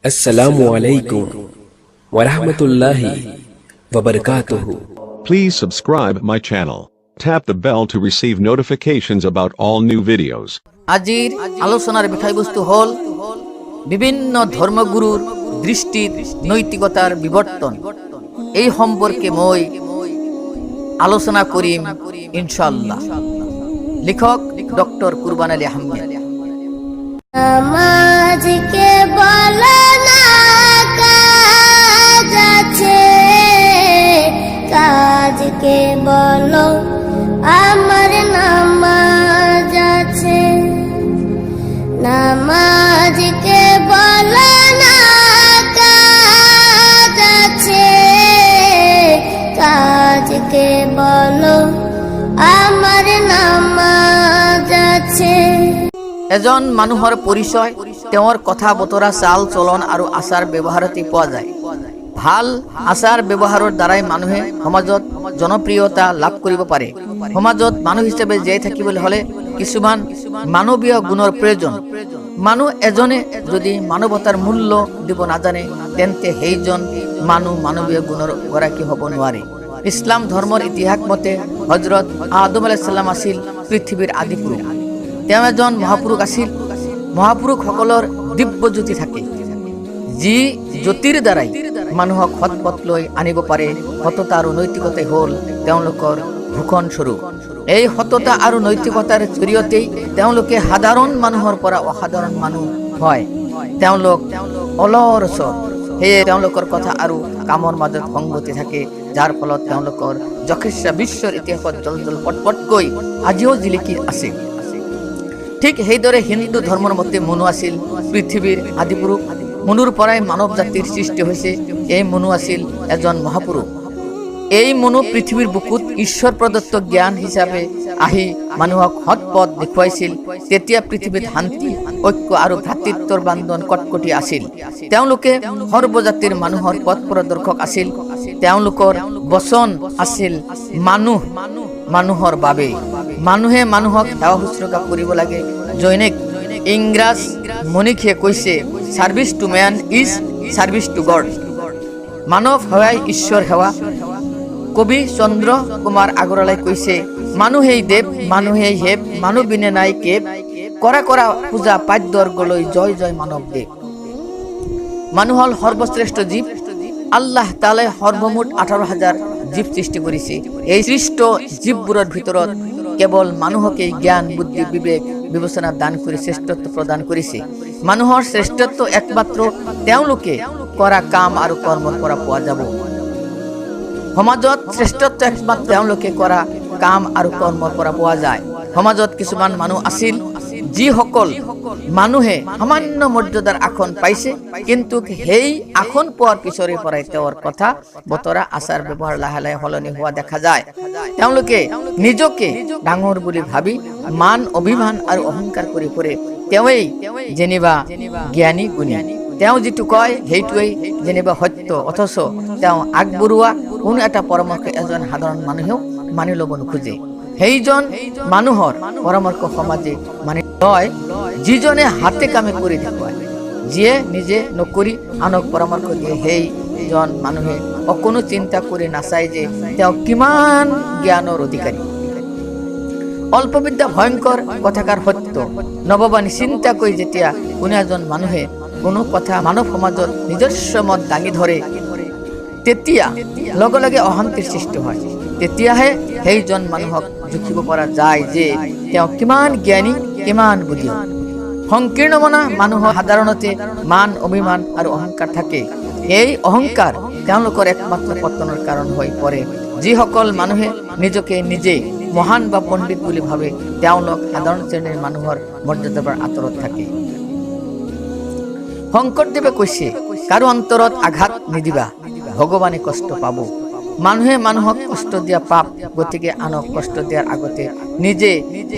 Assalamu alaikum wa rahmatullahi wa barakatuhu. Please subscribe my channel. Tap the bell to receive notifications about all new videos. আজির আলোচনার বিষয়বস্তু হল বিভিন্ন ধর্মগুরুর দৃষ্টির নৈতিকতার বিবর্তন। এই সম্পর্কে মই আলোচনা করিম ইনশাআল্লাহ। লেখক ডক্টর কোরবান আলী আহমেদ। নামাজকে বলো না কাজ আছে, কাজকে বলো আমার নামাজ আছে। নামাজকে বলো না কাজ আছে, কাজকে বলো আমার নামাজ আছে। এজন মানুহৰ পৰিচয় তেওঁৰ কথা বতৰা চাল চলন আৰু আচাৰ ব্যৱহাৰতে পোৱা যায়। ভাল আচাৰ ব্যৱহাৰৰ দ্বাৰাই মানুহে সমাজত জনপ্ৰিয়তা লাভ কৰিব পাৰে। সমাজত মানুহ হিচাপে জীয়াই থাকিবলৈ হলে কিছুমান মানৱীয় গুণৰ প্ৰয়োজন। মানুহ এজনে যদি মানৱতাৰ মূল্য দিব নাজানে তেন্তে সেইজন মানুহ মানৱীয় গুণৰ গৰাকী হ'ব নোৱাৰে। ইছলাম ধৰ্মৰ ইতিহাস মতে হজৰত আদম আলাইহিস সালাম আছিল পৃথিৱীৰ আদি পুৰুষ। তেওঁ এজন মহাপুৰুষ আছিল। মহাপুৰুষসকলৰ দিব্য জ্যোতি থাকে, যি জ্যোতিৰ দ্বাৰাই মানুহক সৎপথ লৈ আনিব পাৰে। সততা আৰু নৈতিকতাই হ'ল তেওঁলোকৰ ভূষণ স্বৰূপ। এই সততা আৰু নৈতিকতাৰ জৰিয়তেই তেওঁলোকে সাধাৰণ মানুহৰ পৰা অসাধাৰণ মানুহ হয়। তেওঁলোক অলৰচৰ, সেয়ে তেওঁলোকৰ কথা আৰু কামৰ মাজত সংগতি থাকে, যাৰ ফলত তেওঁলোকৰ যথেষ্ট বিশ্বৰ ইতিহাসত জল পটপটকৈ আজিও জিলিকি আছে। ঠিক সেইদৰে হিন্দু ধৰ্মৰ মতে মনু আছিল পৃথিৱীৰ আদিপুৰুষ। মনুৰ পৰাই মানৱ জাতিৰ সৃষ্টি হৈছে। এই মনু আছিল এজন মহাপুৰুষ। এই মনু পৃথিৱীৰ বুকুত ঈশ্বৰ প্ৰদত্ত জ্ঞান হিচাপে আহি মানুহক সৎ পথ দেখুৱাইছিল। তেতিয়া পৃথিৱীত শান্তি, ঐক্য আৰু ভ্ৰাতৃত্বৰ বান্ধন কটকটি আছিল। তেওঁলোকে সৰ্বজাতিৰ মানুহৰ পথ প্ৰদৰ্শক আছিল। তেওঁলোকৰ বচন আছিল মানুহ মানুহৰ বাবে। মানুহে মানুহক সেৱা শুশ্ৰূষা কৰিব লাগে। জৈনিক ইংৰাজ মনীষে কৈছে, service to man is service two god. মানৱ সেৱাই ঈশ্বৰ সেৱা। কবি চন্দ্ৰ কুমাৰ আগৰৱালাই কৈছে, মানুহেই দেৱ মানুহেই হেব, মানুহ বিনে নাই কেব, কৰা কৰা পূজা পাদ্যৰ গলৈ জয় জয় মানৱ দেৱ। মানুহ হল সৰ্বশ্ৰেষ্ঠ জীৱ। আল্লাহ তাআলাই সৰ্বমুঠ 18,000 জীৱ সৃষ্টি কৰিছে। এই সৃষ্ট জীৱবোৰৰ ভিতৰত কেৱল মানুহকেই জ্ঞান, বুদ্ধি, বিবেক, বিবেচনা দান কৰি শ্ৰেষ্ঠত্ব প্ৰদান কৰিছে। মানুহৰ শ্ৰেষ্ঠত্ব একমাত্ৰ তেওঁলোকে কৰা কাম আৰু কৰ্মৰ পৰা পোৱা যাব। সমাজত শ্ৰেষ্ঠত্ব একমাত্ৰ তেওঁলোকে কৰা কাম আৰু কৰ্মৰ পৰা পোৱা যায়। সমাজত কিছুমান মানুহ আছিল যিসকল মানুহে সামান্য মৰ্যাদাৰ আসন পাইছে, কিন্তু সেই আসন পোৱাৰ পিছৰে পৰাই তেওঁৰ কথা বতৰা আচাৰ ব্যৱহাৰ লাহে লাহে সলনি হোৱা দেখা যায়। তেওঁলোকে নিজকে ডাঙৰ বুলি ভাবি মান, অভিমান আৰু অহংকাৰ কৰি ফুৰে। তেওঁৱেই যেনিবা জ্ঞানী গুণী। তেওঁ যিটো কয় সেইটোৱেই যেনিবা সত্য, অথচ তেওঁ আগবঢ়োৱা কোনো এটা পৰামৰ্শ এজন সাধাৰণ মানুহেও মানি ল'ব নোখোজে। সেইজন মানুহৰ পৰামৰ্শ সমাজে মানি লয় যিজনে হাতে কামে কৰি দেখুৱায়। যিয়ে নিজে নকৰি আনক পৰামৰ্শ দিয়ে, সেইজন মানুহে অকণো চিন্তা কৰি নাচায় যে তেওঁ কিমান জ্ঞানৰ অধিকাৰী। অল্পবিদ্যা ভয়ংকৰ কথাকাৰ সত্য। নৱবাণী চিন্তা কৰি যেতিয়া কোনো এজন মানুহে কোনো কথা মানৱ সমাজত নিজস্ব মত দাঙি ধৰে, তেতিয়া লগে লগে অশান্তিৰ সৃষ্টি হয়। তেতিয়াহে সেইজন মানুহক জুখিব পৰা যায় যে তেওঁ কিমান জ্ঞানী, কিমান বুদ্ধিমান। সংকীৰ্ণ মনা মানুহৰ সাধাৰণতে মান, অভিমান আৰু অহংকাৰ থাকে। এই অহংকাৰ তেওঁলোকৰ একমাত্ৰ পতনৰ কাৰণ হৈ পৰে। যিসকল মানুহে নিজকে নিজে মহান বা পণ্ডিত বুলি ভাবে, তেওঁলোক সাধাৰণ শ্ৰেণীৰ মানুহৰ মৰ্যাদাৰ পৰা আঁতৰত থাকে। শংকৰদেৱে কৈছে, কাৰো অন্তৰত আঘাত নিদিবা, ভগৱানে কষ্ট পাব। মানুহে মানুহক কষ্ট দিয়া পাপ, গতিকে আনক কষ্ট দিয়াৰ আগতে নিজে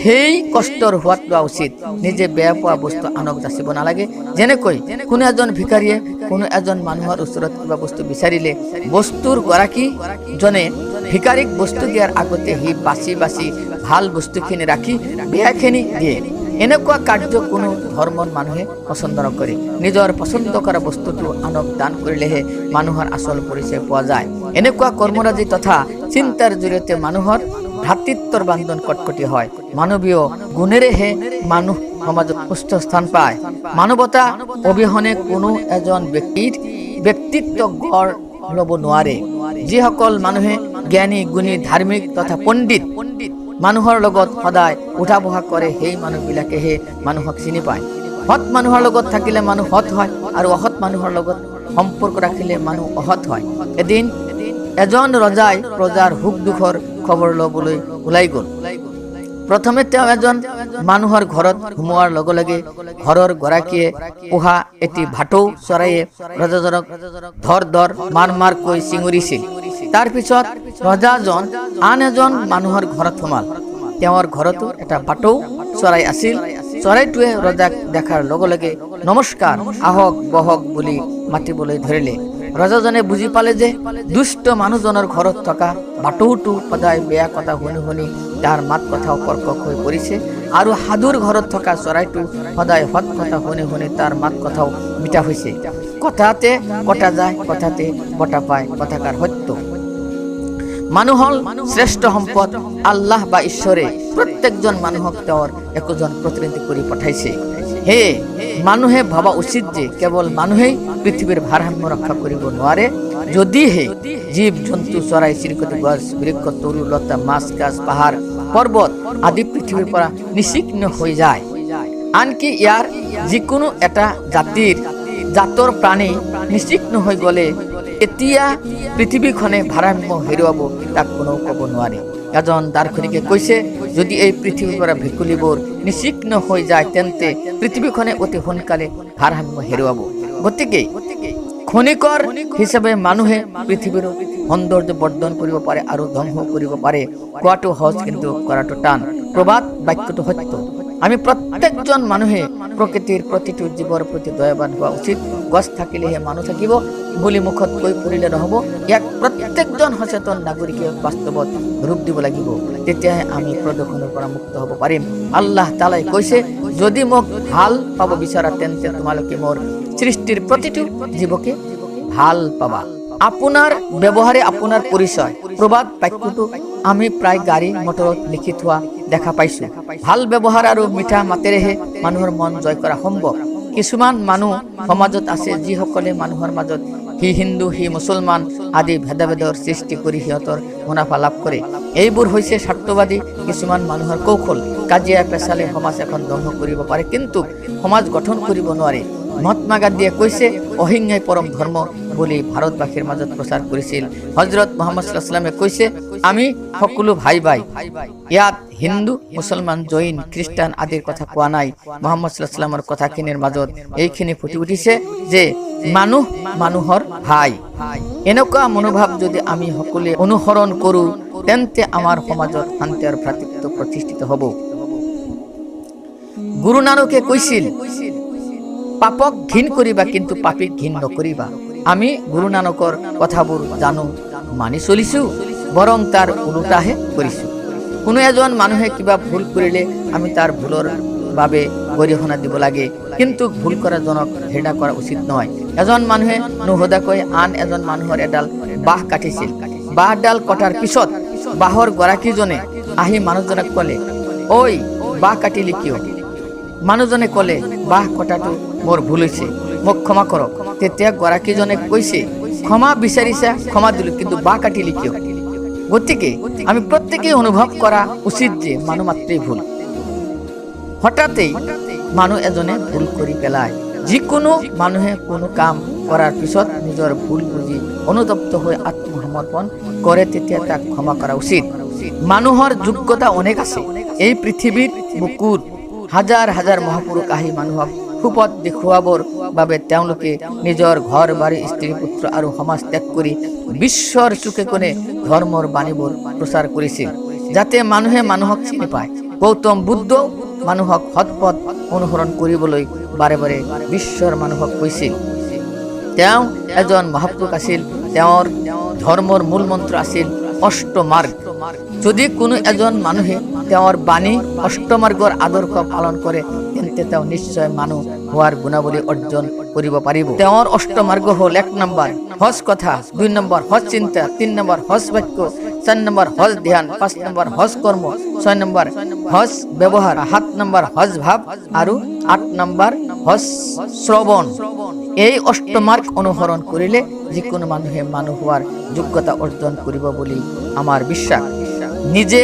সেই কষ্টৰ সোৱাদ লোৱা উচিত। নিজে বেয়া পোৱা বস্তু আনক যাচিব নালাগে। যেনেকৈ কোনো এজন ভিকাৰীয়ে কোনো এজন মানুহৰ ওচৰত কিবা বস্তু বিচাৰিলে বস্তুৰ গৰাকীজনে ভিকাৰীক বস্তু দিয়াৰ আগতে সি বাছি বাছি ভাল বস্তুখিনি ৰাখি বেয়াখিনি দিয়ে। এনেকুৱা কাৰ্য কোনো ধৰ্মৰ মানুহে পচন্দ নকৰে। নিজৰ পচন্দ কৰা বস্তুটো আনক দান কৰিলেহে মানুহৰ আচল পৰিচয় পোৱা যায়। এনেকুৱা কৰ্মৰাজি তথা চিন্তাৰ জৰিয়তে মানুহৰ ভ্ৰাতৃত্বৰ বান্ধন কটকটি হয়। মানৱীয় গুণেৰেহে মানুহ সমাজত উচ্চ স্থান পায়। মানৱতা অবিহনে কোনো এজন ব্যক্তিৰ ব্যক্তিত্ব গঢ় ল'ব নোৱাৰে। যিসকল মানুহে জ্ঞানী, গুণী, ধাৰ্মিক তথা পণ্ডিত মানুহৰ লগত সদায় উঠা বহা কৰে, সেই মানুহবিলাকেহে মানুহক চিনি পায়। সৎ মানুহৰ লগত থাকিলে মানুহ সৎ হয়, আৰু অসৎ মানুহৰ লগত সম্পৰ্ক ৰাখিলে মানুহ অসৎ হয়। এদিন এজন ৰজাই প্ৰজাৰ সুখ দুখৰ খবৰ ল'বলৈ ওলাই গ'ল। প্ৰথমে তেওঁ এজন মানুহৰ ঘৰত সোমোৱাৰ লগে লগে ঘৰৰ গৰাকীয়ে পোহা এটি ভাটৌ চৰাইয়ে ৰজাজনক ধৰ ধৰ মাৰ মাৰকৈ চিঙুৰিছিল। তাৰ পিছত ৰজাজন আন এজন মানুহৰ ঘৰত সোমাল। তেওঁৰ ঘৰতো এটা ভাটৌ চৰাই আছিল। চৰাইটোৱে ৰজাক দেখাৰ লগে লগে নমস্কাৰ, আহক বহক বুলি মাতিবলৈ ধৰিলে। ৰজাজনে বুজি পালে যে দুষ্ট মানুহজনৰ ঘৰত থকা ভাটৌটো সদায় বেয়া কথা শুনি শুনি তাৰ মাত কথাও কৰ্কশ হৈ পৰিছে, আৰু সাধুৰ ঘৰত থকা চৰাইটো সদায় সৎ কথা শুনি শুনি তাৰ মাত কথাও মিঠা হৈছে। কথাতে কটা যায়, কথাতে বটা পায়, কথাকাৰ সত্য। মানুহ হল শ্ৰেষ্ঠ সম্পদ। আল্লাহ বা ঈশ্বৰে প্ৰত্যেকজন মানুহক তেওঁৰ একোজন প্ৰতিনিধি কৰি পঠাইছে। সেয়ে মানুহে ভবা উচিত যে কেৱল মানুহেই পৃথিৱীৰ ভাৰসাম্য ৰক্ষা কৰিব নোৱাৰে। যদিহে জীৱ জন্তু, চৰাই চিৰিকটি, গছ বৃক্ষ, তৰু লতা, মাছ কাছ, পাহাৰ পৰ্বত আদি পৃথিৱীৰ পৰা নিচিহ্ন হৈ যায়, আনকি ইয়াৰ যিকোনো এটা জাতৰ প্ৰাণী নিচিহ্ন হৈ গ'লে এতিয়া পৃথিৱীখনে ভাৰসাম্য হেৰুৱাব, তাক কোনেও ক'ব নোৱাৰে। এজন দাৰ্শনিকে কৈছে, যদি এই পৃথিৱীৰ পৰা ভেকুলীবোৰ নিচিহ্ন হৈ যায় তেন্তে পৃথিৱীখনে অতি সোনকালে ভাৰসাম্য হেৰুৱাব। গতিকে খনিকৰ হিচাপে মানুহে পৃথিৱীৰ সৌন্দৰ্য বৰ্ধন কৰিব পাৰে আৰু ধ্বংস কৰিব পাৰে। কোৱাটো সহজ, কিন্তু কৰাটো টান। প্ৰবাদ বাক্যটো সত্য। আমি প্ৰত্যেকজন মানুহে প্ৰকৃতিৰ প্ৰতিটো জীৱৰ প্ৰতি দয়াবান হোৱা উচিত। গছ থাকিলেহে মানুহ থাকিব বুলি মুখত কৈ ফুৰিলে নহ'ব। ইয়াক প্ৰত্যেকজন সচেতন নাগৰিকে বাস্তৱত ৰূপ দিব লাগিব। তেতিয়াহে আমি প্ৰদূষণৰ পৰা মুক্ত হ'ব পাৰিম। আল্লাহ তাআলাই কৈছে, যদি মোক ভাল পাব বিচাৰা তেন্তে তোমালোকে মোৰ সৃষ্টিৰ প্ৰতিটো জীৱকে ভাল পাবা। আপোনাৰ ব্যৱহাৰে আপোনাৰ পৰিচয়। প্ৰবাদ বাক্যটো আমি প্ৰায় গাড়ী মটৰত লিখি থোৱা দেখা পাইছো। ভাল ব্যৱহাৰ আৰু মিঠা মাতেৰেহে মানুহৰ মন জয় কৰা সম্ভৱ। কিছুমান মানুহ সমাজত আছে যিসকলে মানুহৰ মাজত সি হিন্দু, সি মুছলমান আদি ভেদাভেদৰ সৃষ্টি কৰি সিহঁতৰ মুনাফা লাভ কৰে। এইবোৰ হৈছে স্বাৰ্থবাদী কিছুমান মানুহৰ কৌশল। কাজিয়া পেচালে সমাজ এখন ধ্বংস কৰিব পাৰে, কিন্তু সমাজ গঠন কৰিব নোৱাৰে। মহাত্মা গান্ধীয়ে কৈছে, অহিংসাই পৰম ধৰ্ম বুলি ভাৰতবাসীৰ মাজত প্ৰচাৰ কৰিছিল। হজৰত মোহাম্মদ সাল্লাল্লাহু আলাইহি ওয়াসাল্লামে কৈছে, আমি সকলো ভাই ভাই। ইয়াত হিন্দু, মুছলমান, জৈন, খ্ৰীষ্টান আদিৰ কথা কোৱা নাই। মোহাম্মদ সাল্লাল্লাহু আলাইহি ওয়াসাল্লামৰ কথাখিনিৰ মাজত এইখিনি ফুটি উঠিছে যে মানুহ মানুহৰ ভাই। এনেকুৱা মনোভাৱ যদি আমি সকলোৱে অনুসৰণ কৰোঁ তেন্তে আমাৰ সমাজত শান্তি আৰু ভ্ৰাতৃত্ব প্ৰতিষ্ঠিত হ'ব। গুৰু নানকে কৈছিল, পাপক ঘিণ কৰিবা কিন্তু পাপীক ঘিণ নকৰিবা। আমি গুৰু নানকৰ কথাবোৰ জানো, মানি চলিছো, বৰং তাৰ ওলোটাহে কৰিছো। কোনো এজন মানুহে কিবা ভুল কৰিলে আমি তাৰ ভুলৰ বাবে গৰিহণা দিব লাগে, কিন্তু ভুল কৰা জনক ঘৃণা কৰা উচিত নহয়। এজন মানুহে নুসুধাকৈ আন এজন মানুহৰ এডাল বাঁহ কাটিছিল। বাঁহডাল কটাৰ পিছত বাঁহৰ গৰাকীজনে আহি মানুহজনক ক'লে, ঐ বাঁহ কাটিলি কিয়? মানুহজনে ক'লে, বাঁহ কটাটো মোৰ ভুল হৈছে, মোক ক্ষমা কৰক। তেতিয়া গৰাকীজনে কৈছে, ক্ষমা বিচাৰিছা, ক্ষমা দিলো, কিন্তু বাঁহ কাটিলি কিয়? গতিকে আমি প্ৰত্যেকেই অনুভৱ কৰা উচিত যে মানুহ মাত্ৰেই ভুল। হঠাতেই মানুহ এজনে ভুল কৰি পেলায়। যিকোনো মানুহে কোনো কাম কৰাৰ পিছত নিজৰ ভুল বুজি অনুতপ্ত হৈ আত্মসমৰ্পণ কৰে, তেতিয়া তাক ক্ষমা কৰা উচিত। মানুহৰ যোগ্যতা অনেক আছে। এই পৃথিৱীৰ বুকুত হাজাৰ হাজাৰ মহাপুৰুষ আহি মানুহক সুপথ দেখুৱাবৰ বাবে তেওঁলোকে নিজৰ ঘৰ বাৰী, স্ত্ৰী পুত্ৰ আৰু সমাজ ত্যাগ কৰি বিশ্বৰ চুকে কোণে ধৰ্মৰ বাণীবোৰ প্ৰচাৰ কৰিছিল, যাতে মানুহে মানুহক চিনি পায়। গৌতম বুদ্ধ মানুহক সৎপথ অনুসৰণ কৰিবলৈ বাৰে বাৰে বিশ্বৰ মানুহক কৈছিল। তেওঁ এজন মহাপুৰুষ আছিল। তেওঁৰ ধৰ্মৰ মূল মন্ত্ৰ আছিল অষ্টমাৰ্গ। যদি কোনো এজন মানুহে তেওঁৰ বাণী অষ্টমাৰ্গৰ আদৰ্শ পালন কৰে তেন্তে তেওঁ নিশ্চয় মানুহ হোৱাৰ গুণাৱলী অৰ্জন কৰিব পাৰিব। তেওঁৰ অষ্টমাৰ্গ হ'ল 1 নম্বৰ হজ কথা, 2 নম্বৰ হজ চিন্তা, 3 নম্বৰ হজ বাক্য, 4 নম্বৰ হজ ধ্যান, 5 নম্বৰ হজ কৰ্ম, 6 নম্বৰ হজ ব্যৱহাৰ, 7 নম্বৰ হজ ভাৱ আৰু 8 নম্বৰ হজ শ্ৰৱণ। এই অষ্টমাৰ্গ অনুসৰণ কৰিলে যিকোনো মানুহে মানুহ হোৱাৰ যোগ্যতা অৰ্জন কৰিব বুলি আমাৰ বিশ্বাস। নিজে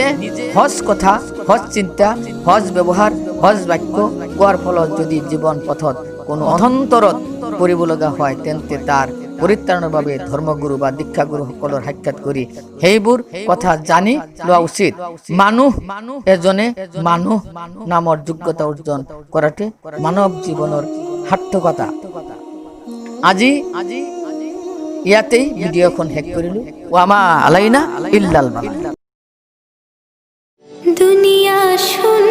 হজ কথা, হজ চিন্তা, হজ ব্যৱহাৰ, হজ বাক্য কোৱাৰ ফলত যদি জীৱন পথত কোনো অনন্তৰত পৰিব লগা হয় তেন্তে তাৰ পৰিত্ৰাণৰ বাবে ধৰ্মগুৰু বা দীক্ষাগুৰুসকলৰ সাক্ষাৎ কৰি সেইবোৰ কথা জানি লোৱা উচিত। মানুহ এজনে মানুহ নামৰ যোগ্যতা অৰ্জন কৰাটো মানৱ জীৱনৰ সাৰ্থকতা। আজি ইয়াতেই ভিডিঅ'খন শেষ কৰিলোঁ। ওয়ামা আলাইনা ইল্লাল বালাগ। দুনিয়া শুন